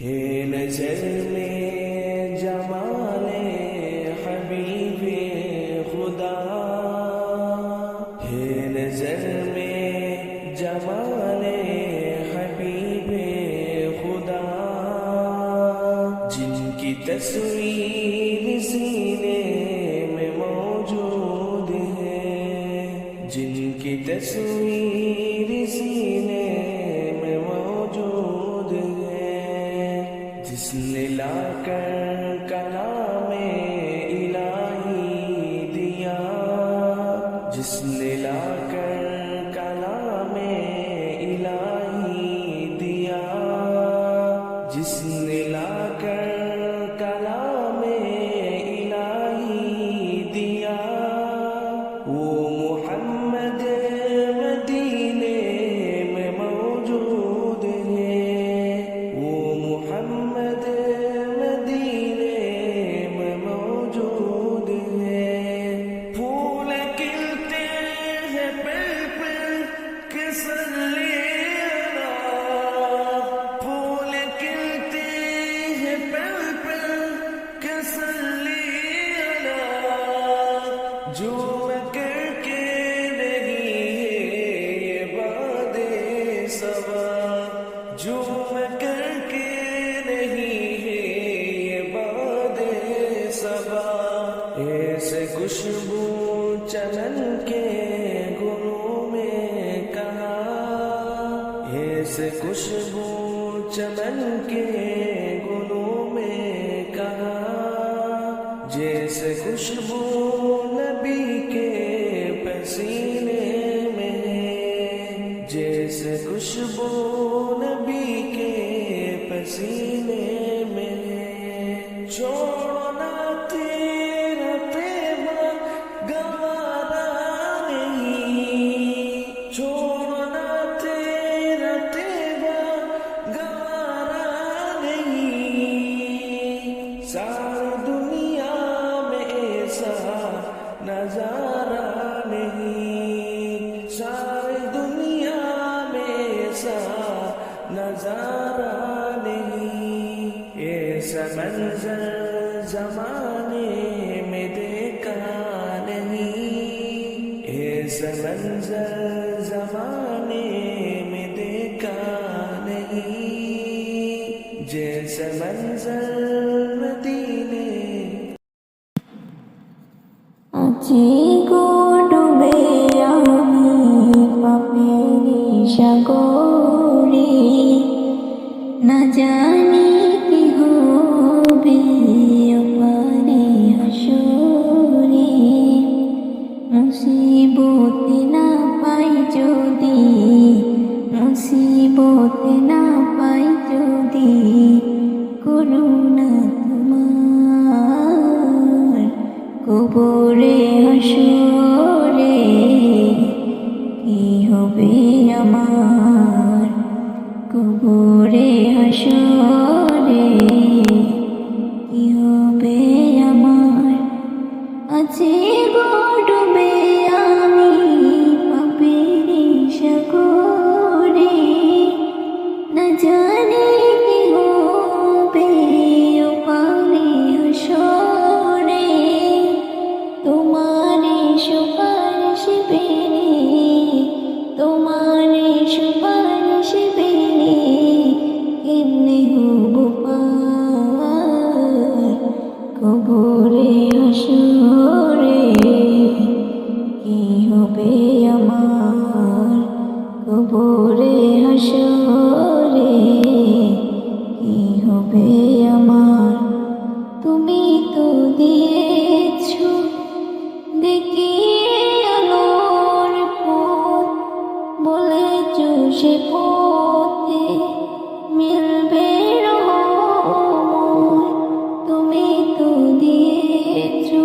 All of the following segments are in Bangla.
है नजर में जमाले हबीबे खुदा, है नजर में जमाले हबीबे खुदा, जिनकी तस्वीर सीने में मौजूद है, जिनकी तस्वीर सीने में मौजूद है, जिसने लाकर कलामे इलाही दिया, जिसने लाकर कलामे इलाही दिया, जिसने लाकर कलामे इलाही दिया, वो मोहम्मद मदीने में मौजूद है, वो मोहम्मद मदीने में मौजूद है। फूल खिलते हैं पल पल के सल्ले अला, फूल खिलते हैं पल पल के सल्ले अला, जो करके नहीं है ये बादे सवा, जो करके नहीं है ये बादे सबा, ऐसे खुशबू चमन के गुलों में कहा, ऐसे खुशबू चमन के गुलों में कहा, जैसे खुशबू नबी के पसीने में है, जैसे खुशबू नबी के पसीने में है। छोड़ो ना तेरा प्रेमा गवारा नहीं, छोड़ो ना तेरा प्रेमा गवारा नहीं, सारी दुनिया में ऐसा नजारा नहीं, सारी दुनिया में ऐसा नजारा नहीं, ऐसा मंजर जमाने में देखा नहीं, ऐसा मंजर जमाने में देखा नहीं, जैसा मंजर मदीने। আজি গো ডুবে আমি পাপেরি সাগরে, না জানি কি হবে ওপারে হাসরে, মুসিবতে না পাই যদি, মুসিবতে না পাই যদি, করুণা তোমার কবরে হাসরে, কি হবে আমার কবরে হাসরে, কি হবে আমার। আছে গো ডুবে আমি পাপেরি সাগরে, না জানি কি হবে ওপারে হাসরে, তোমারে সুপারিশ পেরে, তোমারে সুপারিশ পেরে, কেমনে হব পার কবরে হাসরে, কি হবে আমার কবরে হাসরে, কি হবে আমার। তুমি তো দিয়েছো দেখিয়ে আলোর পথ, বলেছো সে পথে মিলবে রহমত, তুমি তো দিয়েছো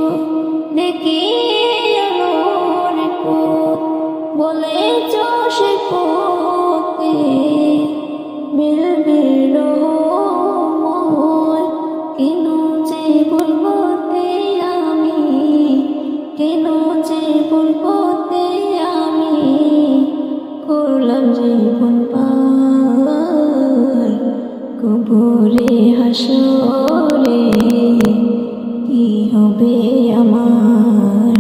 কবরে হাসরে কি হবে আমার,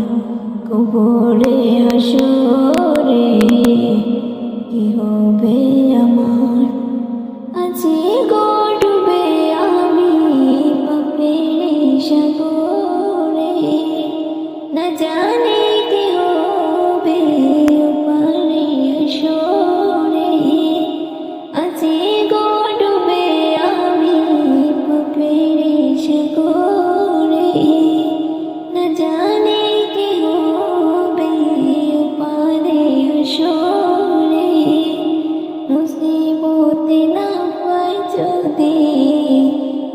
কবরে হাসরে কি হবে আমার। আজি গড়বে আমি পাপের সাগরে, না জানি কি হবে ওপারে হাসরে। আজি গড়বে আমি পাপের সাগরে, না জানি কি হবে ওপারে হাসরে। মুসিবতে না পাই যদি,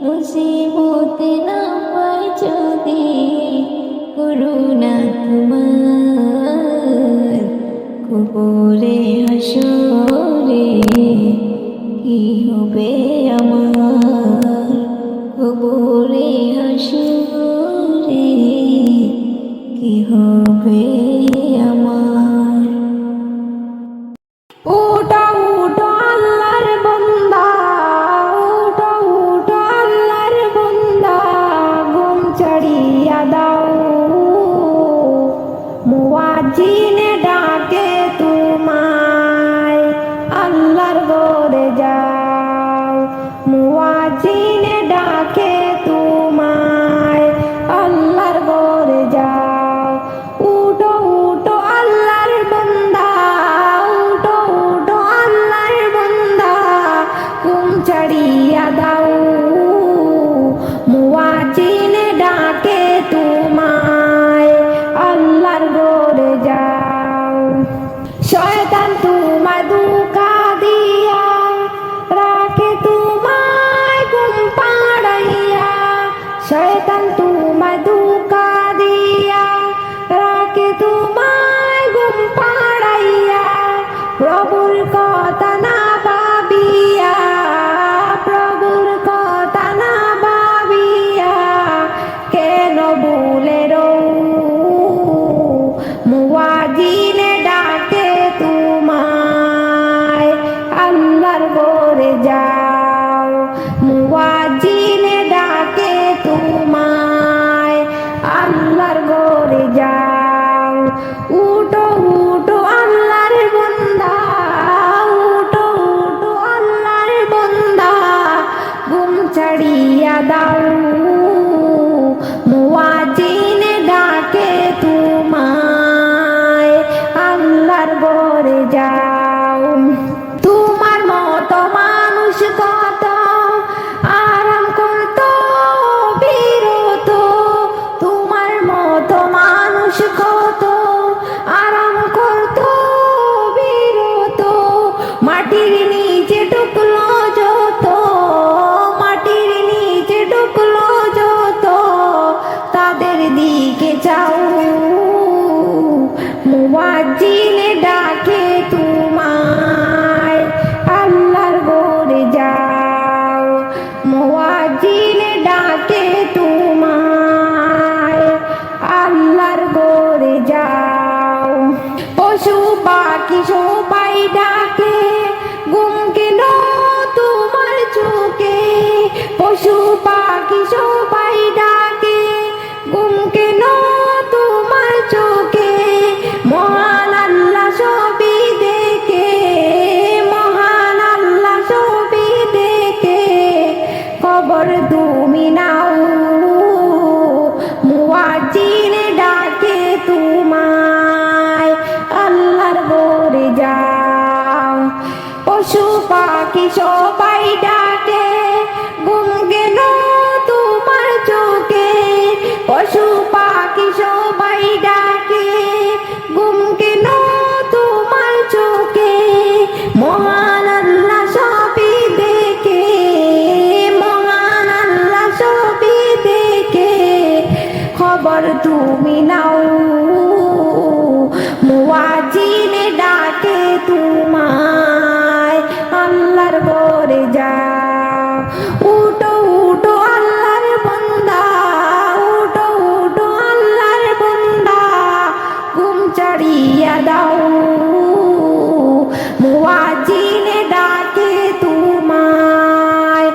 মুসিবতে না পাই যদি, করুণা তোমার কবরে হাসরে কি হবে আমার, কবরে হাসরে কি হবে আমার। উঠো উঠো আল্লাহর বান্দা, উঠো উঠো আল্লাহর বান্দা, ঘুম ছাড়িয়া দাও। মুয়াজ্জিনে ডাকে তোমায়, আল্লাহর ঘরে যাও। মুয়াজ্জিনে ডাকে তোমায়, আল্লাহর ঘরে যাও। উঠো উঠো আল্লাহর বান্দা, উঠো উঠো আল্লাহর বান্দা, ঘুম ছাড়িয়া দাও। মুয়াজ্জিনে ডাকে তোমায়, আল্লাহর ঘরে যাও। শয়তান তোমায় ধোঁকা দিয়া রাখে তোমায় ঘুম পাড়াইয়া, শয়তান তোমায় ধোঁকা দিয়া রাখে তোমায় ঘুম পাড়াইয়া। প্রভুর কথা না ভাবিয়া, প্রভুর কথা না ভাবিয়া কেন ভুলে রও। মুয়াজ্জিনে ডাকে তোমায়, আল্লাহর ঘরে যাও। মুয়াজ্জিনে ডাকে তোমায়, আল্লাহর ঘরে যাও। উঠো উঠো আল্লাহর বান্দা, উঠো উঠো আল্লাহর বান্দা, ঘুম ছাড়িয়া দাও। মুয়াজ্জিনে ডাকে তোমায়, আল্লাহর ঘরে যাও। তোমার মতো মানুষ কত আরাম করতো বিরত, তোমার মতো মানুষ কত আরাম করতো বিরত। মাটির নিচে ঢুকলো যত, মাটির নিচে ঢুকলো যত, তাদের দিকে চাও। মুয়াজ্জিনে ডাকে তোমায়, আল্লাহর ঘরে যাও। মুয়াজ্জিনে ডাকে তোমায়, আল্লাহর ঘরে যাও। পশু পাখি সবাই ডাকে, ঘুম কেন তোমার চোখে। পশু পাখি সবাই ডাকে, ঘুম কেন তোমার চোখে। মহান আল্লাহ সবই দেখে, মহান আল্লাহ সবই দেখে, খবর তুমি নাও। মুয়াজ্জিনে ডাকে তোমায়, আল্লাহর ঘরে যাও। পশু পাখি সবাই ডাকে, ঘুম কেন তোমার চোখে। পশু পাখি সবাই ডাকে, ঘুম কেন তোমার চোখে। মহান আল্লাহ সবই দেখে, মহান আল্লাহ সবই দেখে, খবর তুমি নাও। মুয়াজ্জিনে ডাকে তোমায়, আল্লাহর ঘরে যাও। উঠো উঠো আল্লাহর বান্দা, উঠো উঠো আল্লাহর বান্দা, ঘুম ছাড়িয়া দাও। মুয়াজ্জিনে ডাকে তোমায়,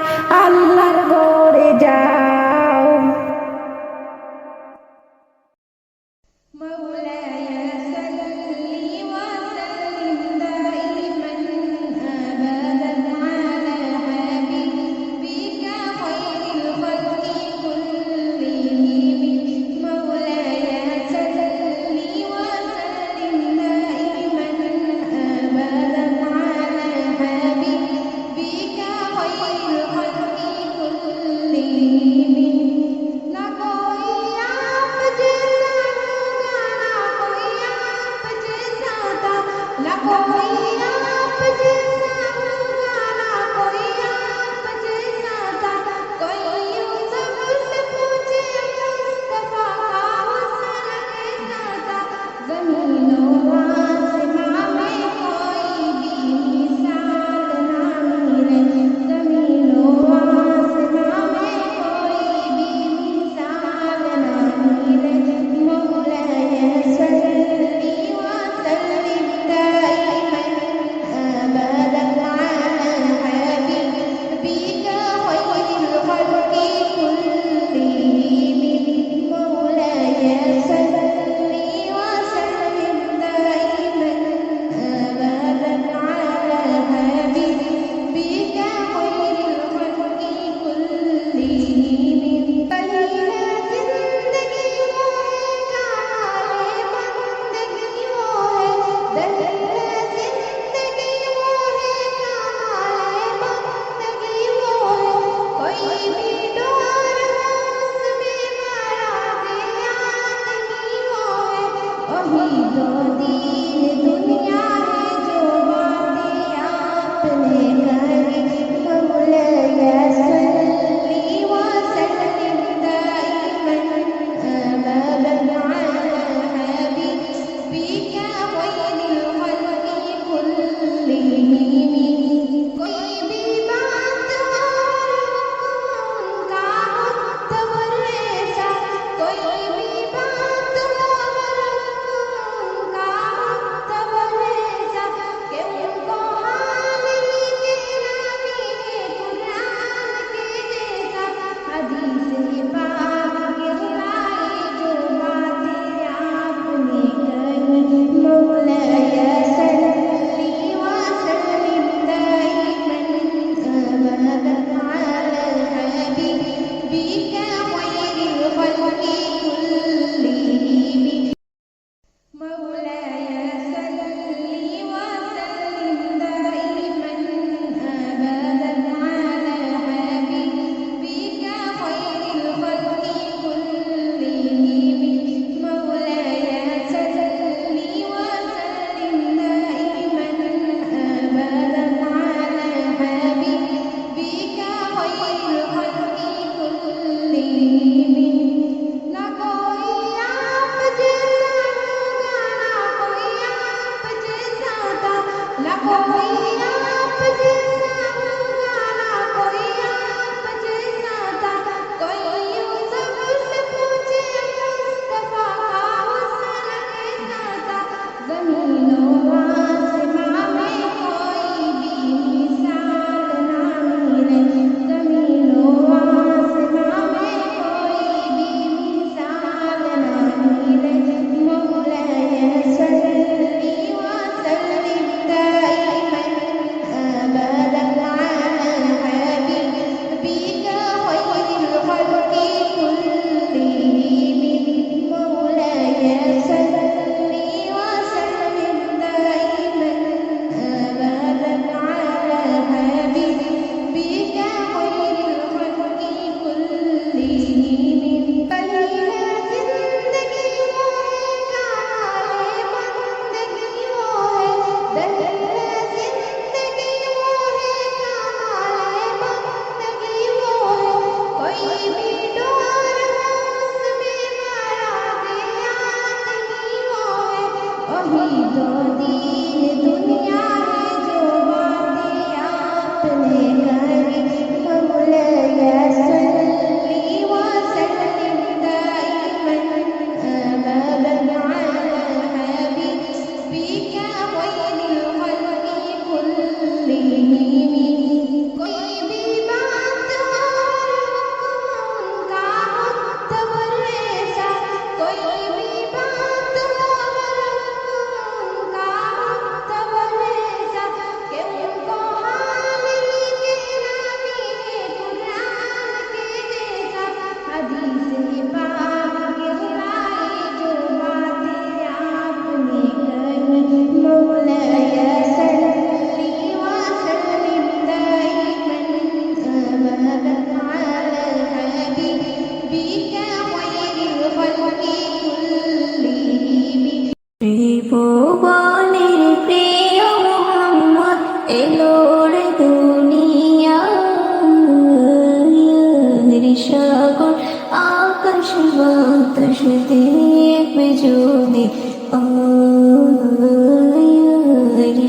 বাতাস দেখবে যদি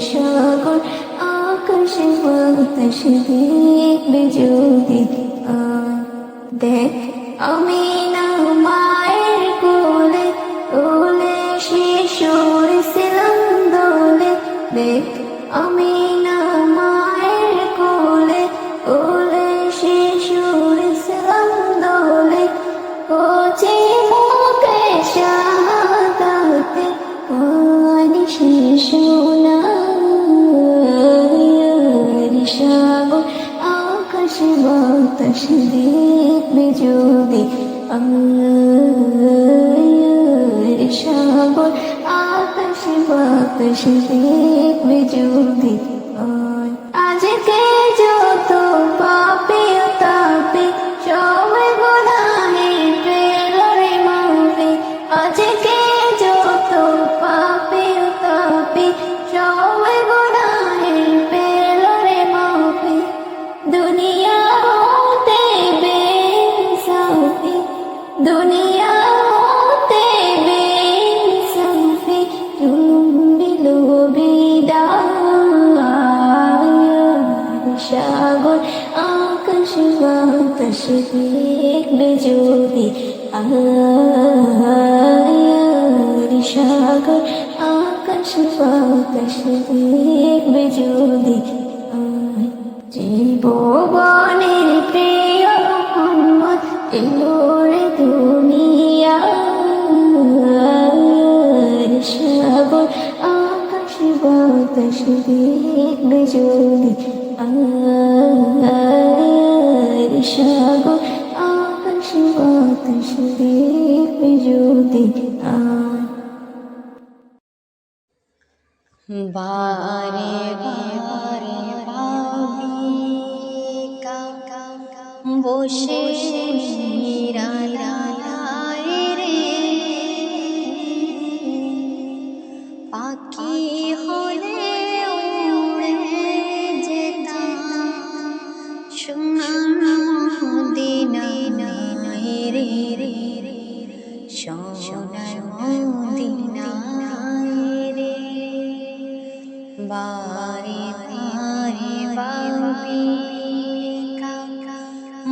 সাগর আকাশ বাতাস দেখবে যদি দেখ আমি না মায়ের কোলে কোলে শিশুর ছিলাম দোলে দেখ আমি না মায়ের কোলে কোলে শিশুর ছিলাম দোলে কচি মুখে শাহাদাতে পানি শিশু না সাগর আকাশ বাতাস দেখবে যদি সাগর আকাশ বাতাস দেখবে যদি আজকে যত পাপি তাপি সবাই গুনাহে পেল রে মাফি আজকে যত পাপি তাপি সবাই গুনাহে পেল রে মাফি দুনিয়া হতে বেইনসাফি দুনিয়া হতে বেইনসাফি জুলুম দিল বিদায় সাগর আকাশ বাতাস দেখবে যদি সাগর আকাশ বাতাস দেখবে যদি জীবনের প্রিয় মোহাম্মদ এলো রে দুনিয়া সাগর আকাশ বাতাস দেখবে যদি সাগর আকাশ বাতাস দেখবে যদি বারে বারে ভাবি বসে নিরালায় রে পাখি হলে উড়ে যেতাম সোনার মদিনায় রে সোনার মদিনায় রে বারে বারে ভাবি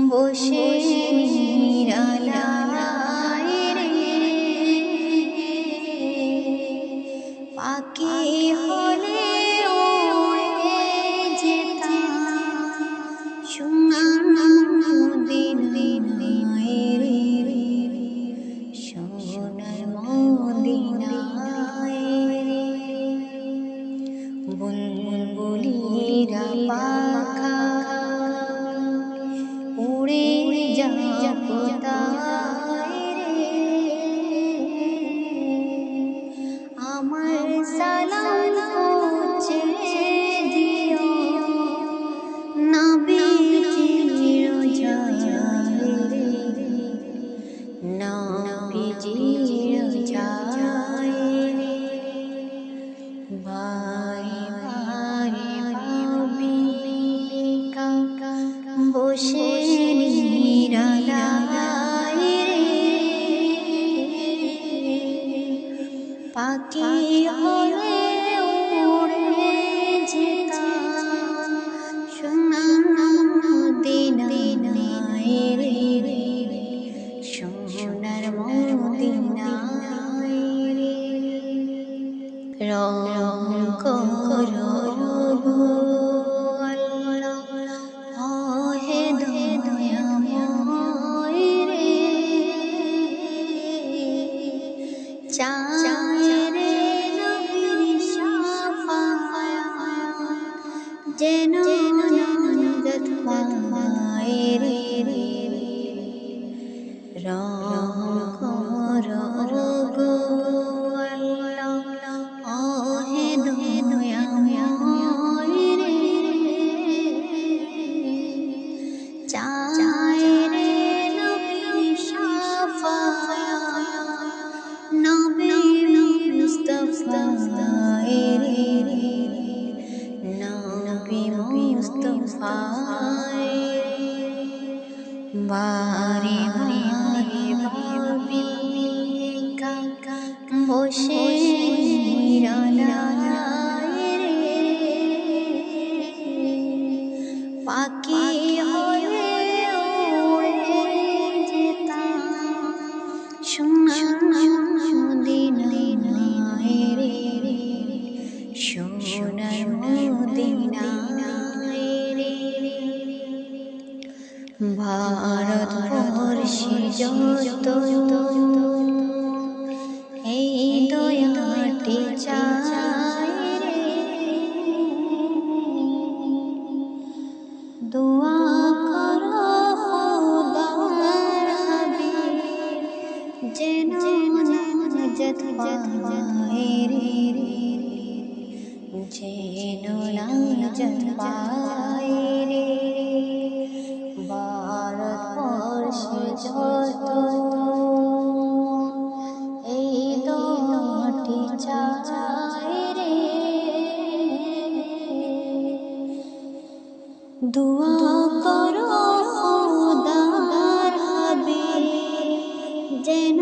বসে নিরালায় রে পাখি হলে উড়ে যেতাম সোনার মদিনায় রে সোনার মদিনায় রে বুলবুলিরা পাখা উড়ে যায় কোথায় রে আমার সালাম পৌঁছে দিও নবীজির রোজায় রে নবীজির রোজায় রে বারে বারে ভাবি বসে নিরালায় রে পাখি হলে উড়ে যেতাম সোনার মদিনায় রে সোনার মদিনায় রে রং করো যেন নাজাত পায় রে রং করো গো আল্লাহ ওহে দয়াময় রে চায় রে নবীর শাফায়াত নবী মুস্তাফা রে নবী মুস্তাফা বারে বারে ভারতবর্ষে যত এই দয়াটি চায় রে, দোয়া করো খোদার হাবিব যেন নাজাত পায় রে, যেন নাজাত পায় রে। ভারতবর্ষে যত এই দোয়াটি চায় রে, দোয়া করো খোদার হাবিব যেন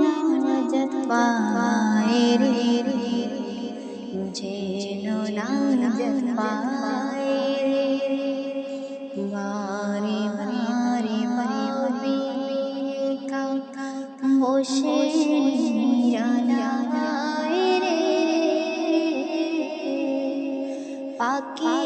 নাজাত পায় রে, যেন নাজাত পায় রে। বারে বারে ভাবি একা বসে নিরালায় রে, পাখি